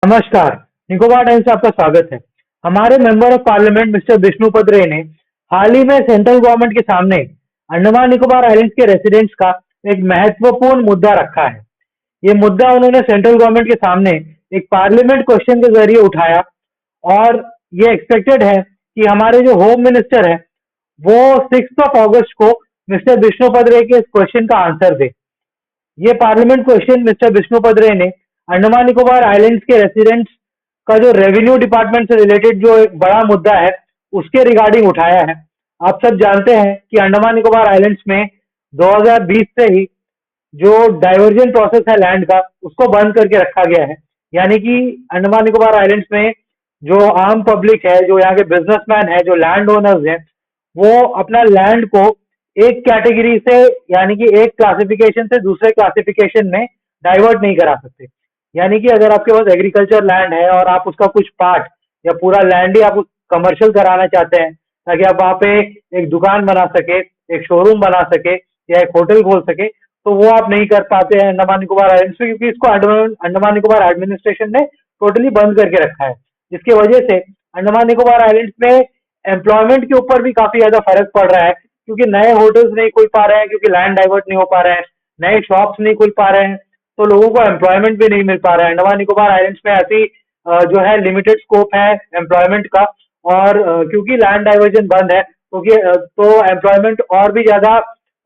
नमस्कार। निकोबार टाइम्स से आपका स्वागत है। हमारे member of parliament mister Vishnupad रे ने हाल ही में सेंट्रल गवर्नमेंट के सामने अंडमान निकोबार आइलैंड्स के रेसिडेंट्स का एक महत्वपूर्ण मुद्दा रखा है। ये मुद्दा उन्होंने सेंट्रल गवर्नमेंट के सामने एक पार्लियामेंट क्वेश्चन के जरिए उठाया और ये एक्सपेक्टेड है कि हमारे जो होम मिनिस्टर है वो 6 अगस्त को मिस्टर विष्णुपद रे के इस क्वेश्चन का आंसर दे। ये पार्लियामेंट क्वेश्चन मिस्टर विष्णुपद रे ने अंडमान निकोबार आइलैंड्स के रेसिडेंट्स का जो रेवेन्यू डिपार्टमेंट से रिलेटेड जो एक बड़ा मुद्दा है उसके रिगार्डिंग उठाया है। आप सब जानते हैं कि अंडमान निकोबार आइलैंड्स में 2020 से ही जो डाइवर्जन प्रोसेस है लैंड का उसको बंद करके रखा गया है। यानी कि अंडमान निकोबार आइलैंड्स में जो आम पब्लिक है, जो यहाँ के बिजनेसमैन है, जो लैंड ओनर्स हैं, वो अपना लैंड को एक कैटेगरी से यानी कि एक क्लासिफिकेशन से दूसरे क्लासिफिकेशन में डाइवर्ट नहीं करा सकते। यानी कि अगर आपके पास एग्रीकल्चर लैंड है और आप उसका कुछ पार्ट या पूरा लैंड ही आप कमर्शियल कराना चाहते हैं ताकि आप वहाँ पे एक दुकान बना सके, एक शोरूम बना सके या एक होटल खोल सके, तो वो आप नहीं कर पाते हैं अंडमान निकोबार आइलैंड्स में, क्योंकि इसको अंडमान निकोबार एडमिनिस्ट्रेशन ने टोटली बंद करके रखा है। जिसकी वजह से अंडमान निकोबार आइलैंड्स में एम्प्लॉयमेंट के ऊपर भी काफी ज्यादा फर्क पड़ रहा है, क्योंकि नए होटल्स नहीं खुल पा रहे हैं, क्योंकि लैंड डाइवर्ट नहीं हो पा रहे हैं, नए शॉप्स नहीं खुल पा रहे हैं, तो लोगों को एम्प्लॉयमेंट भी नहीं मिल पा रहा है। अंडमान निकोबार आइलैंड्स में ऐसी जो है लिमिटेड स्कोप है एम्प्लॉयमेंट का, और क्योंकि लैंड डाइवर्जन बंद है तो एम्प्लॉयमेंट और भी ज्यादा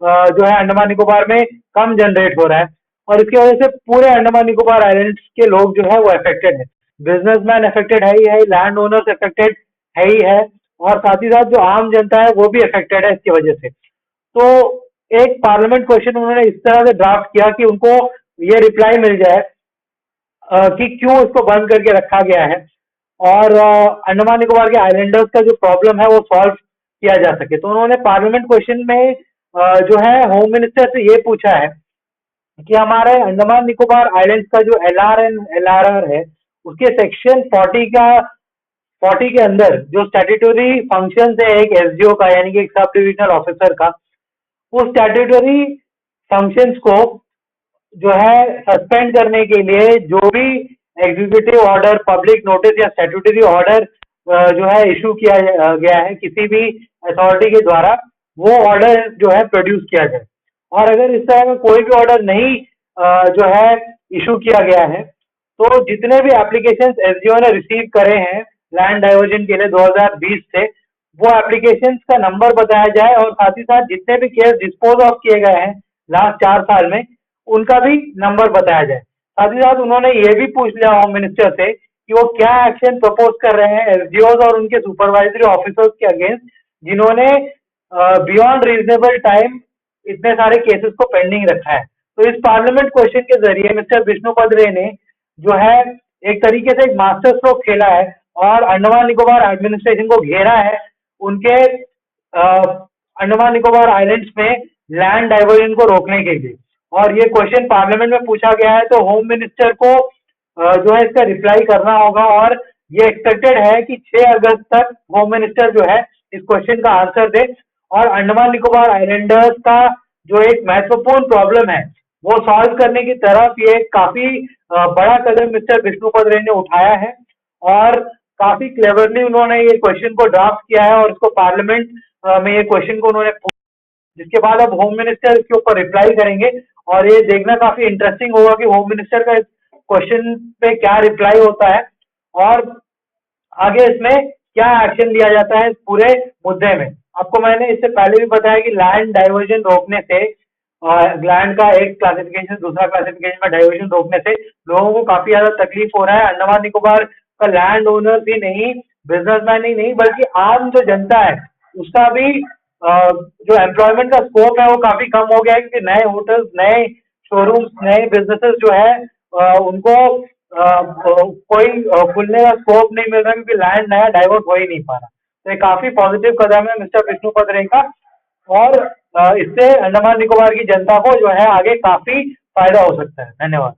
जो है अंडमान निकोबार में कम जनरेट हो रहा है, और इसकी वजह से पूरे अंडमान निकोबार आइलैंड्स के लोग जो है वो अफेक्टेड है। बिजनेसमैन अफेक्टेड है ही है, लैंड ओनर्स अफेक्टेड है ही है, और साथ ही साथ जो आम जनता है वो भी अफेक्टेड है इसकी वजह से। तो एक पार्लियामेंट क्वेश्चन उन्होंने इस तरह से ड्राफ्ट किया कि उनको ये रिप्लाई मिल जाए कि क्यों इसको बंद करके रखा गया है, और अंडमान निकोबार के आइलैंडर्स का जो प्रॉब्लम है वो सॉल्व किया जा सके। तो उन्होंने पार्लियामेंट क्वेश्चन में जो है होम मिनिस्टर से ये पूछा है कि हमारे अंडमान निकोबार आइलैंड्स का जो एलआर एंड एलआरआर है उसके सेक्शन 40 के अंदर जो स्टैट्यूटरी फंक्शन है एक एसडीओ का, यानी कि एक सब डिविजनल ऑफिसर का, उस स्टैट्यूटरी फंक्शंस को जो है सस्पेंड करने के लिए जो भी एग्जीक्यूटिव ऑर्डर, पब्लिक नोटिस या स्टैट्यूटरी ऑर्डर जो है इशू किया गया है किसी भी अथॉरिटी के द्वारा, वो ऑर्डर जो है प्रोड्यूस किया जाए। और अगर इस तरह का कोई भी ऑर्डर नहीं जो है इशू किया गया है, तो जितने भी एप्लीकेशन एसडीओ ने रिसीव करे हैं लैंड डाइवर्जन के लिए 2020 से, वो एप्लीकेशंस का नंबर बताया जाए, और साथ ही साथ जितने भी केस डिस्पोज ऑफ किए गए हैं लास्ट 4 साल में उनका भी नंबर बताया जाए। साथ ही साथ उन्होंने ये भी पूछ लिया होम मिनिस्टर से कि वो क्या एक्शन प्रपोज कर रहे हैं एसडीओज और उनके सुपरवाइजरी ऑफिसर्स के अगेंस्ट, जिन्होंने बियॉन्ड रीजनेबल टाइम इतने सारे केसेस को पेंडिंग रखा है। तो इस पार्लियामेंट क्वेश्चन के जरिए मिस्टर विष्णुपद रे ने जो है एक तरीके से एक मास्टर स्ट्रोक खेला है और अंडमान निकोबार एडमिनिस्ट्रेशन को घेरा है उनके अंडमान निकोबार आइलैंड्स में लैंड डाइवर्जन को रोकने के लिए। और ये क्वेश्चन पार्लियामेंट में पूछा गया है, तो होम मिनिस्टर को जो है इसका रिप्लाई करना होगा, और ये एक्सपेक्टेड है कि 6 अगस्त तक होम मिनिस्टर जो है इस क्वेश्चन का आंसर दे, और अंडमान निकोबार आइलैंडर्स का जो एक महत्वपूर्ण प्रॉब्लम है वो सॉल्व करने की तरफ ये काफी बड़ा कदम मिस्टर विष्णुपद रे ने उठाया है, और काफी क्लेवरली उन्होंने ये क्वेश्चन को ड्राफ्ट किया है और इसको पार्लियामेंट में ये क्वेश्चन को उन्होंने, जिसके बाद अब होम मिनिस्टर इसके ऊपर रिप्लाई करेंगे, और ये देखना काफी इंटरेस्टिंग होगा कि होम मिनिस्टर का इस क्वेश्चन पे क्या रिप्लाई होता है और आगे इसमें क्या एक्शन लिया जाता है इस पूरे मुद्दे में। आपको मैंने इससे पहले भी बताया कि लैंड डाइवर्जन रोकने से, लैंड का एक क्लासिफिकेशन दूसरा क्लासिफिकेशन में डाइवर्जन रोकने से लोगों को काफी ज्यादा तकलीफ हो रहा है। अंडमान निकोबार का लैंड ओनर ही नहीं, बिजनेसमैन ही नहीं, बल्कि आम जो जनता है उसका भी जो एम्प्लॉयमेंट का स्कोप है वो काफी कम हो गया है, क्योंकि नए होटल्स, नए शोरूम्स, नए बिजनेसेस जो है उनको कोई खुलने का स्कोप नहीं मिल रहा, क्योंकि लैंड नया डाइवर्ट हो ही नहीं पा रहा। तो ये काफी पॉजिटिव कदम है मिस्टर विष्णुपद रे का, और इससे अंडमान निकोबार की जनता को जो है आगे काफी फायदा हो सकता है। धन्यवाद।